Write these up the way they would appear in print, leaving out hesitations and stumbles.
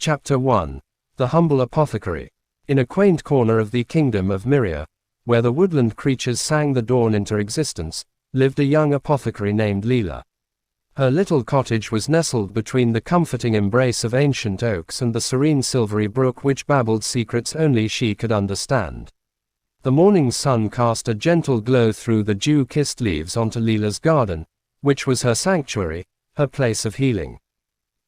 Chapter 1. The Humble Apothecary. In a quaint corner of the kingdom of Myria, where the woodland creatures sang the dawn into existence, lived a young apothecary named Lila. Her little cottage was nestled between the comforting embrace of ancient oaks and the serene silvery brook which babbled secrets only she could understand. The morning sun cast a gentle glow through the dew-kissed leaves onto Lila's garden, which was her sanctuary, her place of healing.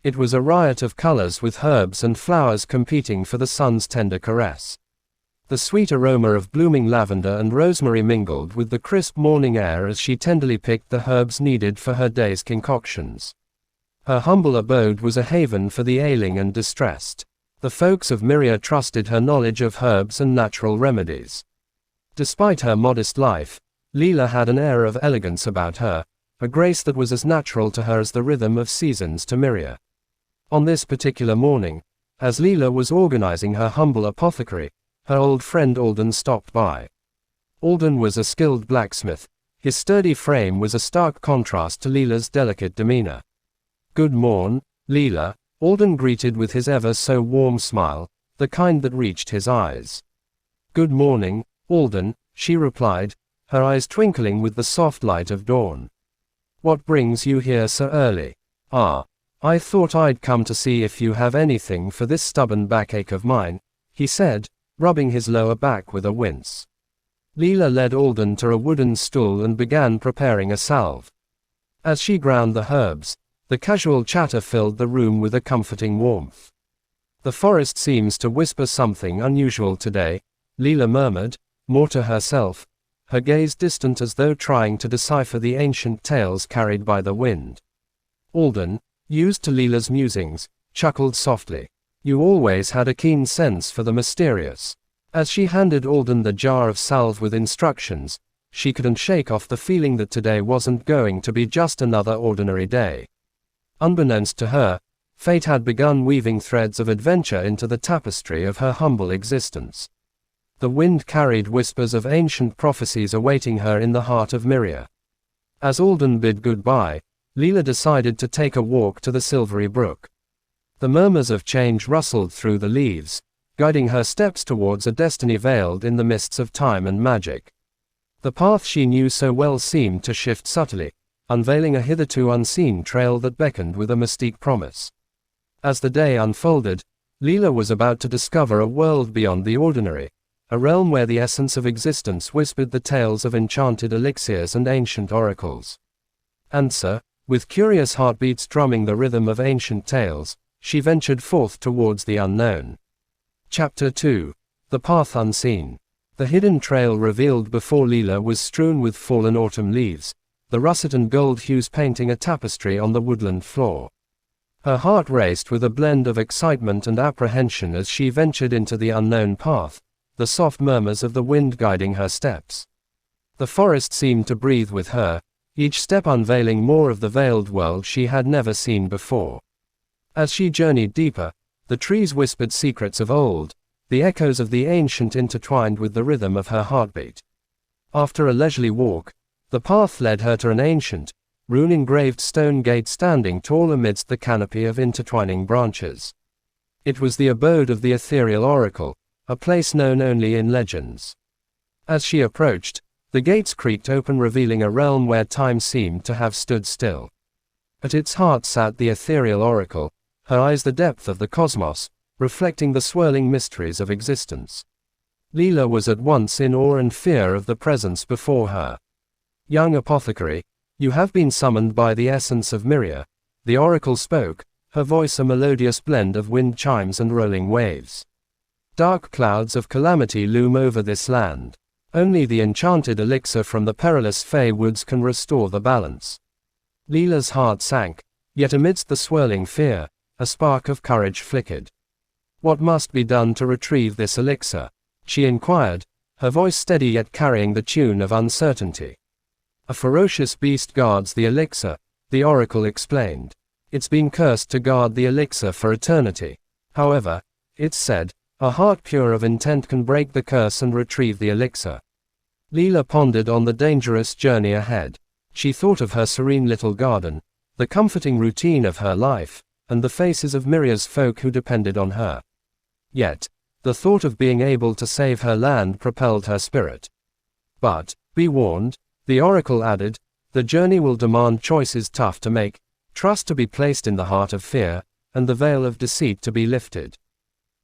It was a riot of colors with herbs and flowers competing for the sun's tender caress. The sweet aroma of blooming lavender and rosemary mingled with the crisp morning air as she tenderly picked the herbs needed for her day's concoctions. Her humble abode was a haven for the ailing and distressed. The folks of Myria trusted her knowledge of herbs and natural remedies. Despite her modest life, Lila had an air of elegance about her, a grace that was as natural to her as the rhythm of seasons to Myria. On this particular morning, as Lila was organizing her humble apothecary, her old friend Alden stopped by. Alden was a skilled blacksmith. His sturdy frame was a stark contrast to Lila's delicate demeanor. "Good morn, Lila," Alden greeted with his ever-so-warm smile, the kind that reached his eyes. "Good morning, Alden," she replied, her eyes twinkling with the soft light of dawn. "What brings you here so early?" "Ah, I thought I'd come to see if you have anything for this stubborn backache of mine," he said, rubbing his lower back with a wince. Lila led Alden to a wooden stool and began preparing a salve. As she ground the herbs, the casual chatter filled the room with a comforting warmth. "The forest seems to whisper something unusual today," Lila murmured, more to herself, her gaze distant as though trying to decipher the ancient tales carried by the wind. Alden, used to Lila's musings, chuckled softly. "You always had a keen sense for the mysterious." As she handed Alden the jar of salve with instructions, she couldn't shake off the feeling that today wasn't going to be just another ordinary day. Unbeknownst to her, fate had begun weaving threads of adventure into the tapestry of her humble existence. The wind carried whispers of ancient prophecies awaiting her in the heart of Myria. As Alden bid goodbye, Lila decided to take a walk to the silvery brook. The murmurs of change rustled through the leaves, guiding her steps towards a destiny veiled in the mists of time and magic. The path she knew so well seemed to shift subtly, unveiling a hitherto unseen trail that beckoned with a mystique promise. As the day unfolded, Lila was about to discover a world beyond the ordinary, a realm where the essence of existence whispered the tales of enchanted elixirs and ancient oracles. Answer, with curious heartbeats drumming the rhythm of ancient tales, she ventured forth towards the unknown. Chapter 2. The Path Unseen. The hidden trail revealed before Lila was strewn with fallen autumn leaves, the russet and gold hues painting a tapestry on the woodland floor. Her heart raced with a blend of excitement and apprehension as she ventured into the unknown path, the soft murmurs of the wind guiding her steps. The forest seemed to breathe with her, each step unveiling more of the veiled world she had never seen before. As she journeyed deeper, the trees whispered secrets of old, the echoes of the ancient intertwined with the rhythm of her heartbeat. After a leisurely walk, the path led her to an ancient, rune-engraved stone gate standing tall amidst the canopy of intertwining branches. It was the abode of the ethereal oracle, a place known only in legends. As she approached, the gates creaked open, revealing a realm where time seemed to have stood still. At its heart sat the ethereal oracle, her eyes the depth of the cosmos, reflecting the swirling mysteries of existence. Lila was at once in awe and fear of the presence before her. "Young apothecary, you have been summoned by the essence of Myria," the oracle spoke, her voice a melodious blend of wind chimes and rolling waves. "Dark clouds of calamity loom over this land. Only the enchanted elixir from the perilous Fey woods can restore the balance." Lila's heart sank, yet amidst the swirling fear, a spark of courage flickered. "What must be done to retrieve this elixir?" she inquired, her voice steady yet carrying the tune of uncertainty. "A ferocious beast guards the elixir," the oracle explained. "It's been cursed to guard the elixir for eternity. However, it's said, a heart pure of intent can break the curse and retrieve the elixir." Lila pondered on the dangerous journey ahead. She thought of her serene little garden, the comforting routine of her life, and the faces of Myria's folk who depended on her. Yet, the thought of being able to save her land propelled her spirit. But, be warned, the oracle added, the journey will demand choices tough to make, trust to be placed in the heart of fear, and the veil of deceit to be lifted.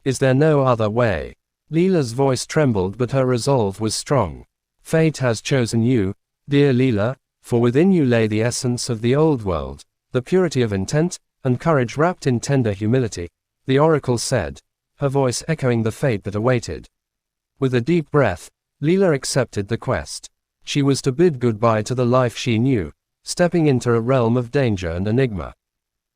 Is there no other way? Lila's voice trembled, but her resolve was strong. Fate has chosen you, dear Lila, for within you lay the essence of the old world, the purity of intent, and courage wrapped in tender humility, the oracle said, her voice echoing the fate that awaited. With a deep breath, Lila accepted the quest. She was to bid goodbye to the life she knew, stepping into a realm of danger and enigma.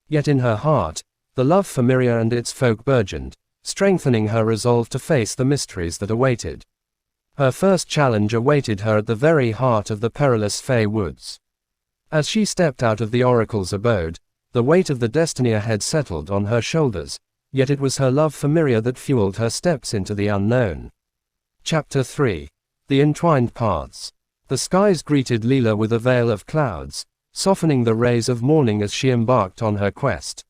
Yet in her heart, the love for Myria and its folk burgeoned, strengthening her resolve to face the mysteries that awaited. Her first challenge awaited her at the very heart of the perilous Fey Woods. As she stepped out of the oracle's abode, the weight of the destiny ahead settled on her shoulders, yet it was her love for Myria that fueled her steps into the unknown. Chapter 3. The Entwined Paths. The skies greeted Lila with a veil of clouds, softening the rays of morning as she embarked on her quest.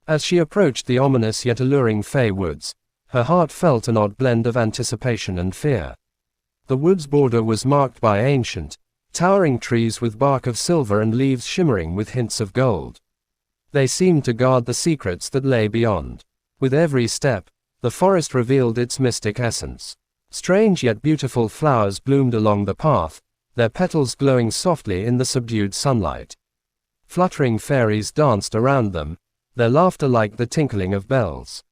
As she approached the ominous yet alluring Fey Woods, her heart felt an odd blend of anticipation and fear. The wood's border was marked by ancient, towering trees with bark of silver and leaves shimmering with hints of gold. They seemed to guard the secrets that lay beyond. With every step, the forest revealed its mystic essence. Strange yet beautiful flowers bloomed along the path, their petals glowing softly in the subdued sunlight. Fluttering fairies danced around them, their laughter like the tinkling of bells.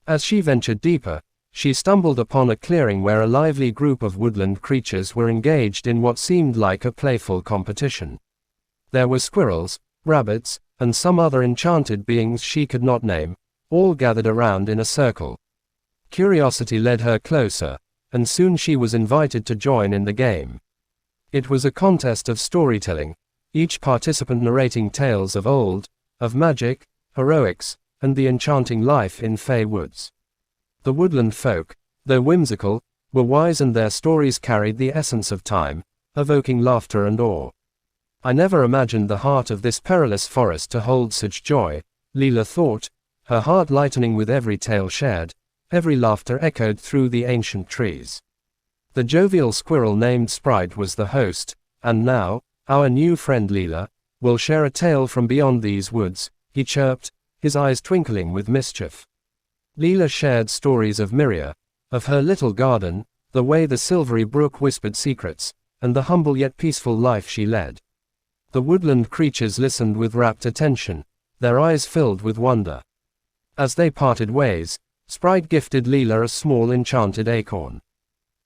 As she ventured deeper, she stumbled upon a clearing where a lively group of woodland creatures were engaged in what seemed like a playful competition. There were squirrels, rabbits, and some other enchanted beings she could not name, all gathered around in a circle. Curiosity led her closer, and soon she was invited to join in the game. It was a contest of storytelling, each participant narrating tales of old, of magic, heroics, and the enchanting life in Fey Woods. The woodland folk, though whimsical, were wise, and their stories carried the essence of time, evoking laughter and awe. I never imagined the heart of this perilous forest to hold such joy, Lila thought, her heart lightening with every tale shared, every laughter echoed through the ancient trees. The jovial squirrel named Sprite was the host, and now, our new friend Lila, will share a tale from beyond these woods, he chirped, his eyes twinkling with mischief. Lila shared stories of Myria, of her little garden, the way the silvery brook whispered secrets, and the humble yet peaceful life she led. The woodland creatures listened with rapt attention, their eyes filled with wonder. As they parted ways, Sprite gifted Lila a small enchanted acorn.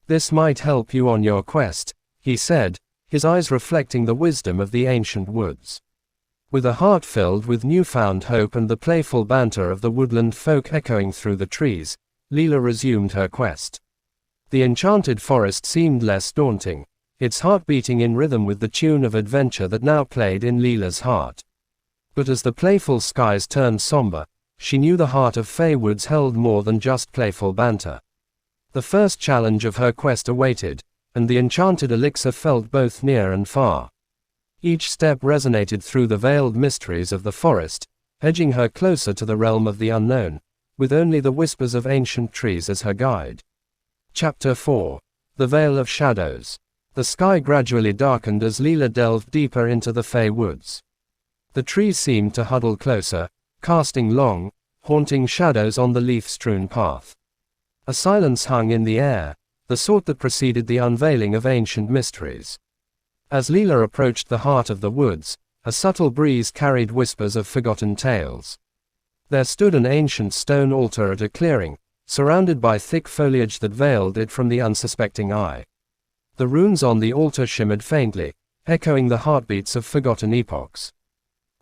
"This might help you on your quest," he said, his eyes reflecting the wisdom of the ancient woods. With a heart filled with newfound hope and the playful banter of the woodland folk echoing through the trees, Lila resumed her quest. The enchanted forest seemed less daunting, its heart beating in rhythm with the tune of adventure that now played in Lila's heart. But as the playful skies turned somber, she knew the heart of Fey Woods held more than just playful banter. The first challenge of her quest awaited, and the enchanted elixir felt both near and far. Each step resonated through the veiled mysteries of the forest, edging her closer to the realm of the unknown, with only the whispers of ancient trees as her guide. Chapter 4. The Veil of Shadows. The sky gradually darkened as Lila delved deeper into the Fey Woods. The trees seemed to huddle closer, casting long, haunting shadows on the leaf-strewn path. A silence hung in the air, the sort that preceded the unveiling of ancient mysteries. As Lila approached the heart of the woods, a subtle breeze carried whispers of forgotten tales. There stood an ancient stone altar at a clearing, surrounded by thick foliage that veiled it from the unsuspecting eye. The runes on the altar shimmered faintly, echoing the heartbeats of forgotten epochs.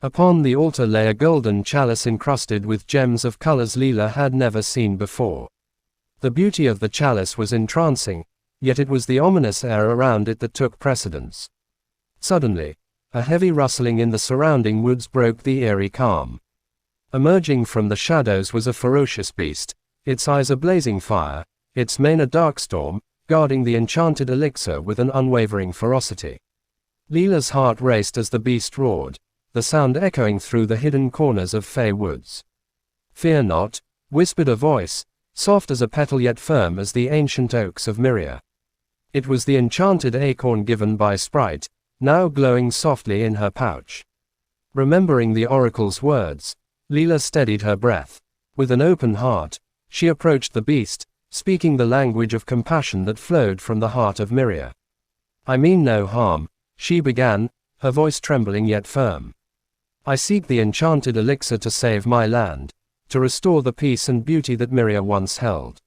Upon the altar lay a golden chalice encrusted with gems of colors Lila had never seen before. The beauty of the chalice was entrancing, yet it was the ominous air around it that took precedence. Suddenly, a heavy rustling in the surrounding woods broke the eerie calm. Emerging from the shadows was a ferocious beast, its eyes a blazing fire, its mane a dark storm, guarding the enchanted elixir with an unwavering ferocity. Lila's heart raced as the beast roared, the sound echoing through the hidden corners of Fey woods. "Fear not," whispered a voice, soft as a petal yet firm as the ancient oaks of Myria. It was the enchanted acorn given by Sprite, now glowing softly in her pouch. Remembering the oracle's words, Lila steadied her breath. With an open heart, she approached the beast, speaking the language of compassion that flowed from the heart of Myria. "I mean no harm," she began, her voice trembling yet firm. "I seek the enchanted elixir to save my land, to restore the peace and beauty that Myria once held.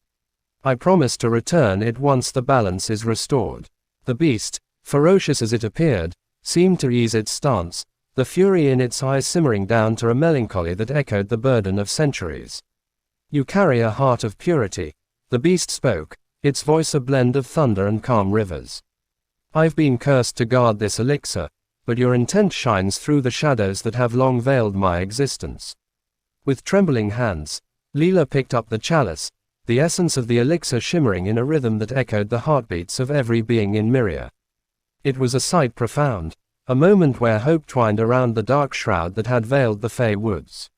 I promise to return it once the balance is restored." The beast, ferocious as it appeared, seemed to ease its stance, the fury in its eyes simmering down to a melancholy that echoed the burden of centuries. "You carry a heart of purity," the beast spoke, its voice a blend of thunder and calm rivers. "I've been cursed to guard this elixir, but your intent shines through the shadows that have long veiled my existence." With trembling hands, Lila picked up the chalice, the essence of the elixir shimmering in a rhythm that echoed the heartbeats of every being in Myria. It was a sight profound, a moment where hope twined around the dark shroud that had veiled the Fey woods.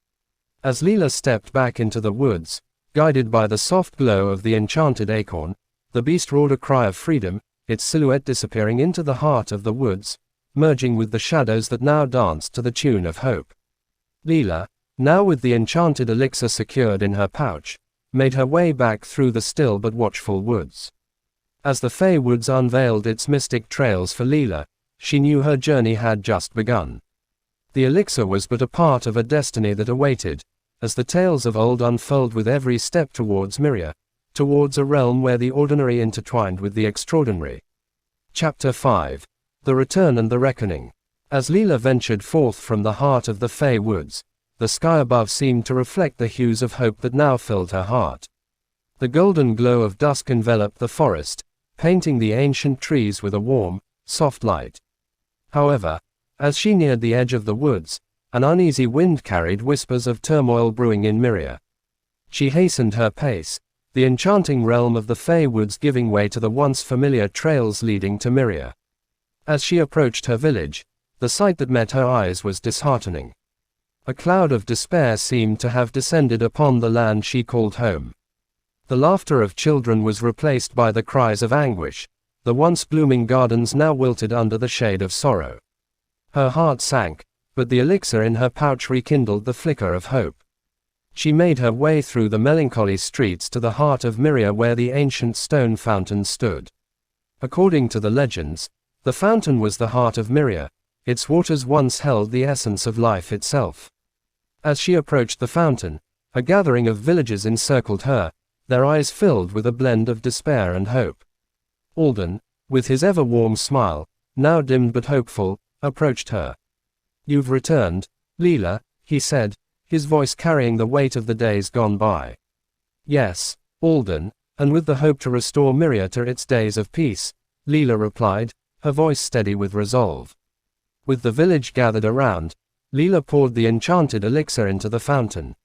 As Lila stepped back into the woods, guided by the soft glow of the enchanted acorn, the beast roared a cry of freedom, its silhouette disappearing into the heart of the woods, merging with the shadows that now danced to the tune of hope. Lila, now with the enchanted elixir secured in her pouch, made her way back through the still but watchful woods. As the Fey woods unveiled its mystic trails for Lila, she knew her journey had just begun. The elixir was but a part of a destiny that awaited, as the tales of old unfold with every step towards Myria, towards a realm where the ordinary intertwined with the extraordinary. Chapter 5. The Return and the Reckoning. As Lila ventured forth from the heart of the Fey woods, the sky above seemed to reflect the hues of hope that now filled her heart. The golden glow of dusk enveloped the forest, painting the ancient trees with a warm, soft light. However, as she neared the edge of the woods, an uneasy wind carried whispers of turmoil brewing in Myria. She hastened her pace, the enchanting realm of the Fey woods giving way to the once familiar trails leading to Myria. As she approached her village, the sight that met her eyes was disheartening. A cloud of despair seemed to have descended upon the land she called home. The laughter of children was replaced by the cries of anguish, the once blooming gardens now wilted under the shade of sorrow. Her heart sank, but the elixir in her pouch rekindled the flicker of hope. She made her way through the melancholy streets to the heart of Myria where the ancient stone fountain stood. According to the legends, the fountain was the heart of Myria, its waters once held the essence of life itself. As she approached the fountain, a gathering of villagers encircled her, their eyes filled with a blend of despair and hope. Alden, with his ever-warm smile, now dimmed but hopeful, approached her. "You've returned, Lila," he said, his voice carrying the weight of the days gone by. "Yes, Alden, and with the hope to restore Myria to its days of peace," Lila replied, her voice steady with resolve. With the village gathered around, Lila poured the enchanted elixir into the fountain.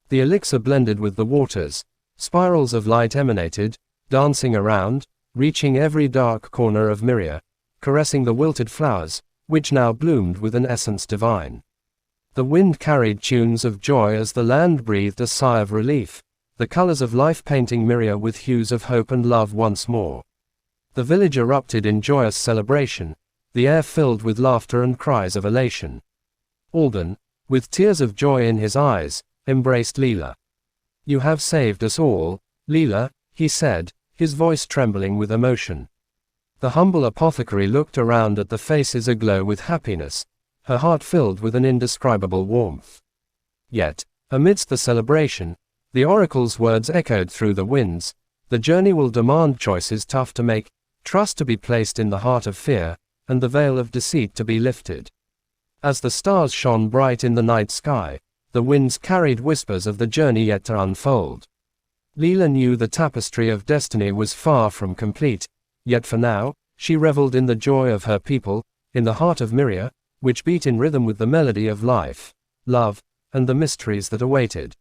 The elixir blended with the waters, spirals of light emanated, dancing around, reaching every dark corner of Myria, caressing the wilted flowers, which now bloomed with an essence divine. The wind carried tunes of joy as the land breathed a sigh of relief, the colors of life painting Myria with hues of hope and love once more. The village erupted in joyous celebration, the air filled with laughter and cries of elation. Alden, with tears of joy in his eyes, embraced Lila. "You have saved us all, Lila," he said, his voice trembling with emotion. The humble apothecary looked around at the faces aglow with happiness, her heart filled with an indescribable warmth. Yet, amidst the celebration, the oracle's words echoed through the winds, "The journey will demand choices tough to make, trust to be placed in the heart of fear, and the veil of deceit to be lifted." As the stars shone bright in the night sky, the winds carried whispers of the journey yet to unfold. Lila knew the tapestry of destiny was far from complete, yet for now, she reveled in the joy of her people, in the heart of Myria, which beat in rhythm with the melody of life, love, and the mysteries that awaited.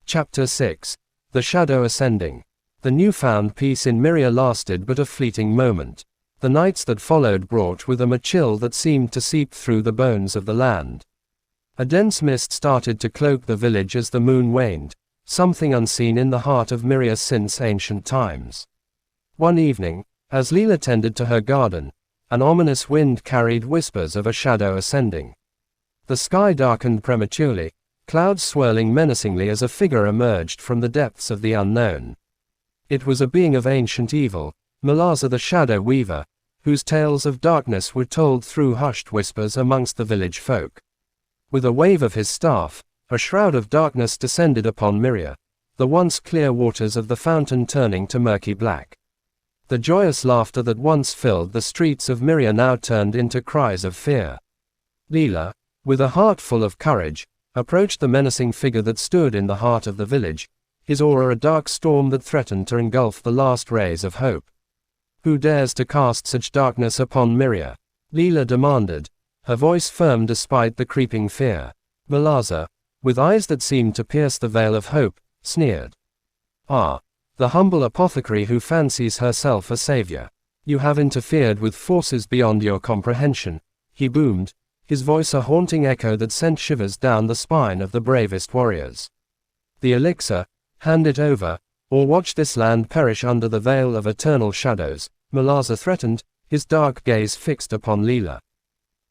Chapter 6. The Shadow Ascending. The newfound peace in Myria lasted but a fleeting moment. The nights that followed brought with them a chill that seemed to seep through the bones of the land. A dense mist started to cloak the village as the moon waned, something unseen in the heart of Myria since ancient times. One evening, as Lila tended to her garden, an ominous wind carried whispers of a shadow ascending. The sky darkened prematurely, clouds swirling menacingly as a figure emerged from the depths of the unknown. It was a being of ancient evil, Malazar the Shadow Weaver, whose tales of darkness were told through hushed whispers amongst the village folk. With a wave of his staff, a shroud of darkness descended upon Myria, the once clear waters of the fountain turning to murky black. The joyous laughter that once filled the streets of Myria now turned into cries of fear. Lila, with a heart full of courage, approached the menacing figure that stood in the heart of the village, his aura a dark storm that threatened to engulf the last rays of hope. "Who dares to cast such darkness upon Myria?" Lila demanded, her voice firm despite the creeping fear. Malazar, with eyes that seemed to pierce the veil of hope, sneered. "Ah, the humble apothecary who fancies herself a savior. You have interfered with forces beyond your comprehension," he boomed, his voice a haunting echo that sent shivers down the spine of the bravest warriors. "The elixir, hand it over, or watch this land perish under the veil of eternal shadows," Malazar threatened, his dark gaze fixed upon Lila.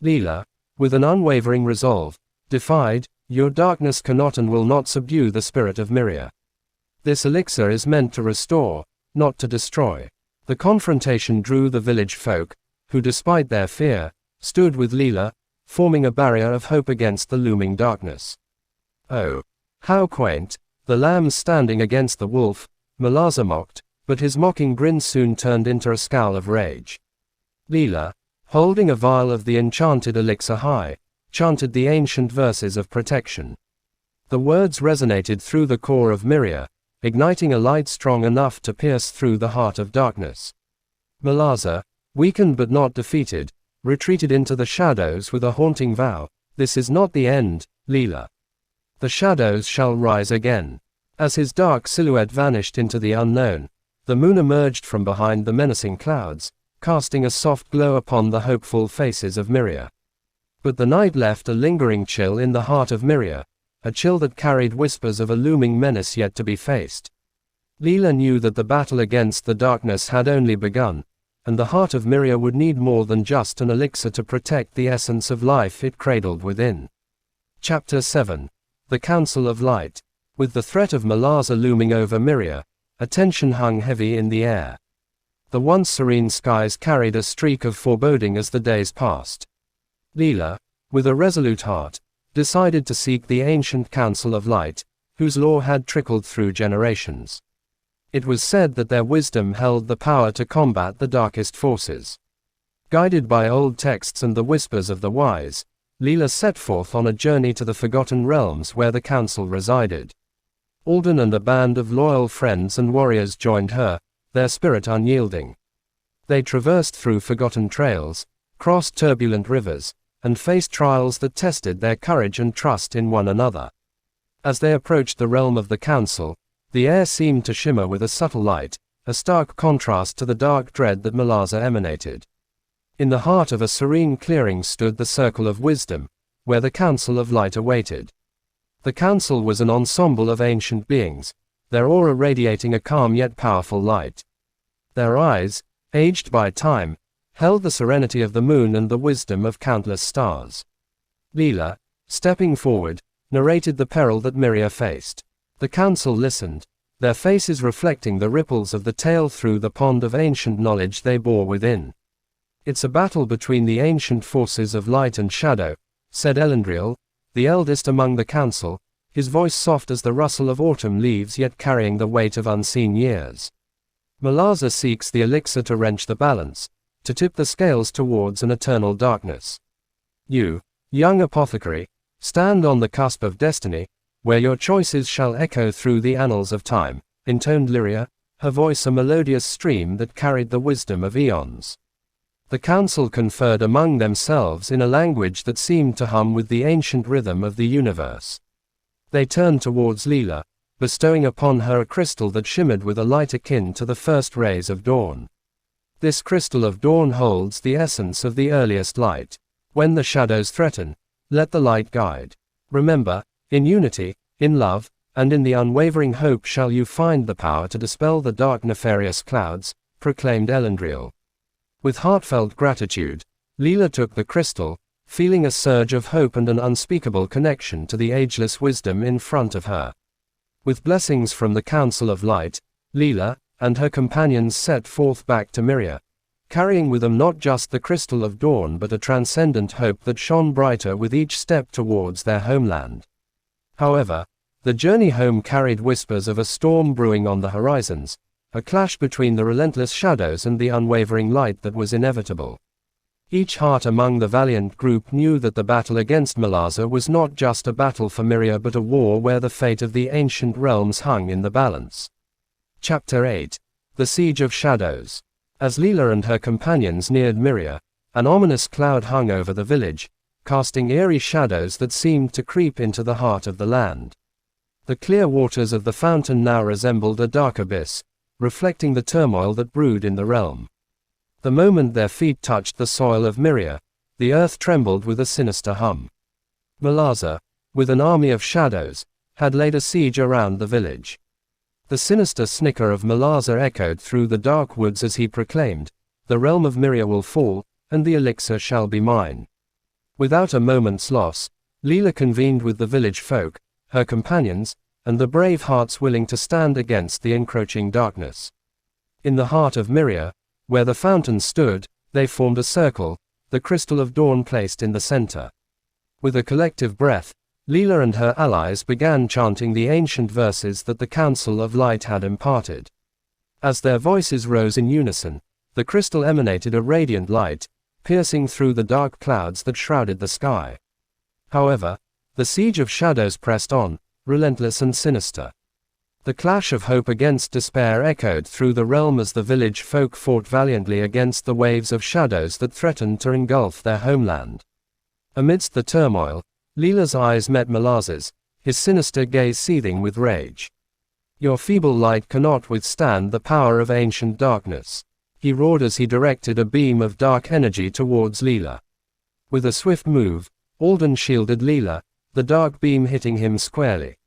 Lila, with an unwavering resolve, defied, "Your darkness cannot and will not subdue the spirit of Myria. This elixir is meant to restore, not to destroy." The confrontation drew the village folk, who despite their fear, stood with Lila, forming a barrier of hope against the looming darkness. "Oh, how quaint, the lamb standing against the wolf," Malazar mocked, but his mocking grin soon turned into a scowl of rage. Lila, holding a vial of the enchanted elixir high, chanted the ancient verses of protection. The words resonated through the core of Myria, igniting a light strong enough to pierce through the heart of darkness. Malazar, weakened but not defeated, retreated into the shadows with a haunting vow, "This is not the end, Lila. The shadows shall rise again." As his dark silhouette vanished into the unknown, the moon emerged from behind the menacing clouds, casting a soft glow upon the hopeful faces of Myria. But the night left a lingering chill in the heart of Myria, a chill that carried whispers of a looming menace yet to be faced. Lila knew that the battle against the darkness had only begun, and the heart of Myria would need more than just an elixir to protect the essence of life it cradled within. Chapter 7. The Council of Light. With the threat of Malazar looming over Myria, a tension hung heavy in the air. The once serene skies carried a streak of foreboding as the days passed. Lila, with a resolute heart, decided to seek the ancient Council of Light, whose lore had trickled through generations. It was said that their wisdom held the power to combat the darkest forces. Guided by old texts and the whispers of the wise, Lila set forth on a journey to the forgotten realms where the council resided. Alden and a band of loyal friends and warriors joined her, their spirit unyielding. They traversed through forgotten trails, crossed turbulent rivers, and faced trials that tested their courage and trust in one another. As they approached the realm of the council, the air seemed to shimmer with a subtle light, a stark contrast to the dark dread that Malazar emanated. In the heart of a serene clearing stood the Circle of Wisdom, where the Council of Light awaited. The council was an ensemble of ancient beings, their aura radiating a calm yet powerful light. Their eyes, aged by time, held the serenity of the moon and the wisdom of countless stars. Lila, stepping forward, narrated the peril that Myria faced. The council listened, their faces reflecting the ripples of the tale through the pond of ancient knowledge they bore within. "It's a battle between the ancient forces of light and shadow," said Elendriel, the eldest among the council, his voice soft as the rustle of autumn leaves yet carrying the weight of unseen years. "Malazar seeks the elixir to wrench the balance, to tip the scales towards an eternal darkness. You, young apothecary, stand on the cusp of destiny, where your choices shall echo through the annals of time," intoned Lyria, her voice a melodious stream that carried the wisdom of eons. The council conferred among themselves in a language that seemed to hum with the ancient rhythm of the universe. They turned towards Lila, bestowing upon her a crystal that shimmered with a light akin to the first rays of dawn. This crystal of dawn holds the essence of the earliest light. When the shadows threaten, let the light guide. Remember, in unity, in love, and in the unwavering hope shall you find the power to dispel the dark nefarious clouds, proclaimed Elendriel. With heartfelt gratitude, Lila took the crystal, feeling a surge of hope and an unspeakable connection to the ageless wisdom in front of her. With blessings from the Council of Light, Lila and her companions set forth back to Myria, carrying with them not just the Crystal of Dawn but a transcendent hope that shone brighter with each step towards their homeland. However, the journey home carried whispers of a storm brewing on the horizons, a clash between the relentless shadows and the unwavering light that was inevitable. Each heart among the valiant group knew that the battle against Malazar was not just a battle for Myria but a war where the fate of the ancient realms hung in the balance. Chapter 8. The Siege of Shadows. As Lila and her companions neared Myria, an ominous cloud hung over the village, casting eerie shadows that seemed to creep into the heart of the land. The clear waters of the fountain now resembled a dark abyss, reflecting the turmoil that brewed in the realm. The moment their feet touched the soil of Myria, the earth trembled with a sinister hum. Malazar, with an army of shadows, had laid a siege around the village. The sinister snicker of Malazar echoed through the dark woods as he proclaimed, "The realm of Myria will fall, and the elixir shall be mine." Without a moment's loss, Lila convened with the village folk, her companions, and the brave hearts willing to stand against the encroaching darkness. In the heart of Myria, where the fountain stood, they formed a circle, the Crystal of Dawn placed in the center. With a collective breath, Lila and her allies began chanting the ancient verses that the Council of Light had imparted. As their voices rose in unison, the crystal emanated a radiant light, piercing through the dark clouds that shrouded the sky. However, the siege of shadows pressed on, relentless and sinister. The clash of hope against despair echoed through the realm as the village folk fought valiantly against the waves of shadows that threatened to engulf their homeland. Amidst the turmoil, Lila's eyes met Malazar's, his sinister gaze seething with rage. "Your feeble light cannot withstand the power of ancient darkness," he roared as he directed a beam of dark energy towards Lila. With a swift move, Alden shielded Lila, the dark beam hitting him squarely.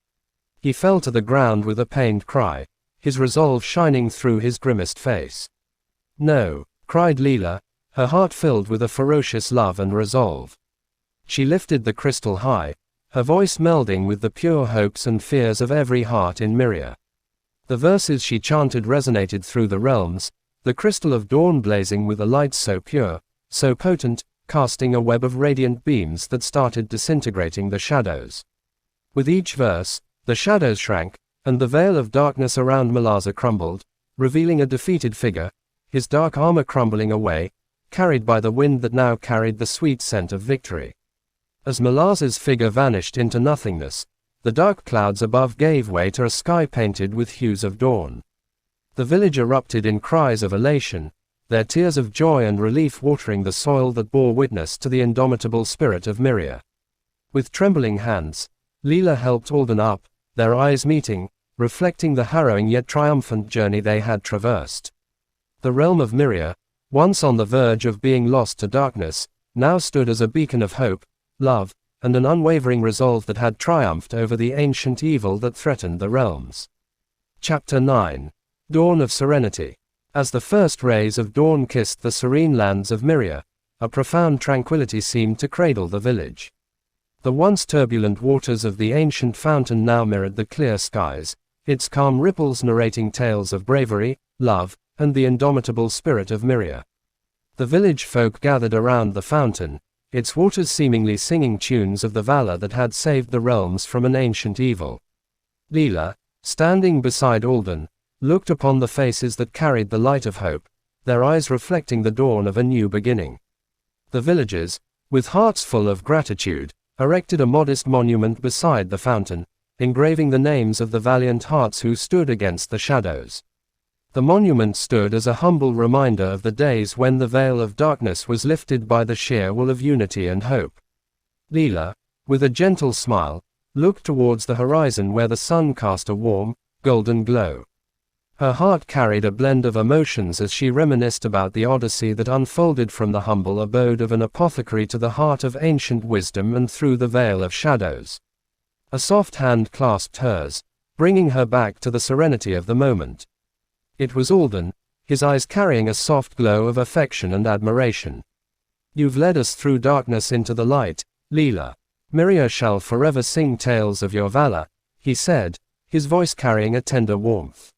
He fell to the ground with a pained cry, his resolve shining through his grimaced face. "No," cried Lila, her heart filled with a ferocious love and resolve. She lifted the crystal high, her voice melding with the pure hopes and fears of every heart in Myria. The verses she chanted resonated through the realms, the Crystal of Dawn blazing with a light so pure, so potent, casting a web of radiant beams that started disintegrating the shadows. With each verse, the shadows shrank, and the veil of darkness around Malazar crumbled, revealing a defeated figure, his dark armor crumbling away, carried by the wind that now carried the sweet scent of victory. As Malazar's figure vanished into nothingness, the dark clouds above gave way to a sky painted with hues of dawn. The village erupted in cries of elation, their tears of joy and relief watering the soil that bore witness to the indomitable spirit of Myria. With trembling hands, Lila helped Alden up, their eyes meeting, reflecting the harrowing yet triumphant journey they had traversed. The realm of Myria, once on the verge of being lost to darkness, now stood as a beacon of hope, love, and an unwavering resolve that had triumphed over the ancient evil that threatened the realms. Chapter 9. Dawn of Serenity. As the first rays of dawn kissed the serene lands of Myria, a profound tranquility seemed to cradle the village. The once turbulent waters of the ancient fountain now mirrored the clear skies, its calm ripples narrating tales of bravery, love, and the indomitable spirit of Myria. The village folk gathered around the fountain, its waters seemingly singing tunes of the valor that had saved the realms from an ancient evil. Lila, standing beside Alden, looked upon the faces that carried the light of hope, their eyes reflecting the dawn of a new beginning. The villagers, with hearts full of gratitude, erected a modest monument beside the fountain, engraving the names of the valiant hearts who stood against the shadows. The monument stood as a humble reminder of the days when the veil of darkness was lifted by the sheer will of unity and hope. Lila, with a gentle smile, looked towards the horizon where the sun cast a warm, golden glow. Her heart carried a blend of emotions as she reminisced about the odyssey that unfolded from the humble abode of an apothecary to the heart of ancient wisdom and through the veil of shadows. A soft hand clasped hers, bringing her back to the serenity of the moment. It was Alden, his eyes carrying a soft glow of affection and admiration. "You've led us through darkness into the light, Lila. Myria shall forever sing tales of your valor," he said, his voice carrying a tender warmth.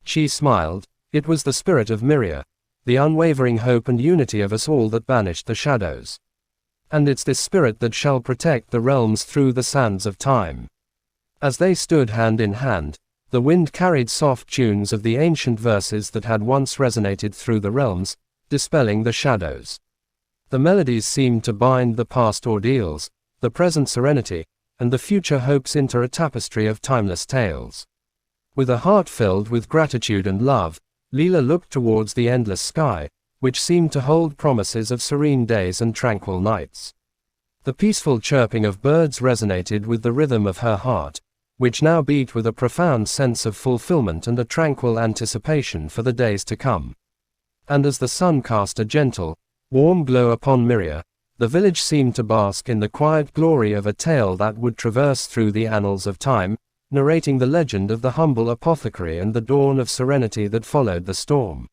She smiled. It was the spirit of Myria, the unwavering hope and unity of us all that banished the shadows. And it's this spirit that shall protect the realms through the sands of time. As they stood hand in hand, the wind carried soft tunes of the ancient verses that had once resonated through the realms, dispelling the shadows. The melodies seemed to bind the past ordeals, the present serenity, and the future hopes into a tapestry of timeless tales. With a heart filled with gratitude and love, Lila looked towards the endless sky, which seemed to hold promises of serene days and tranquil nights. The peaceful chirping of birds resonated with the rhythm of her heart, which now beat with a profound sense of fulfillment and a tranquil anticipation for the days to come. And as the sun cast a gentle, warm glow upon Myria, the village seemed to bask in the quiet glory of a tale that would traverse through the annals of time, narrating the legend of the humble apothecary and the dawn of serenity that followed the storm.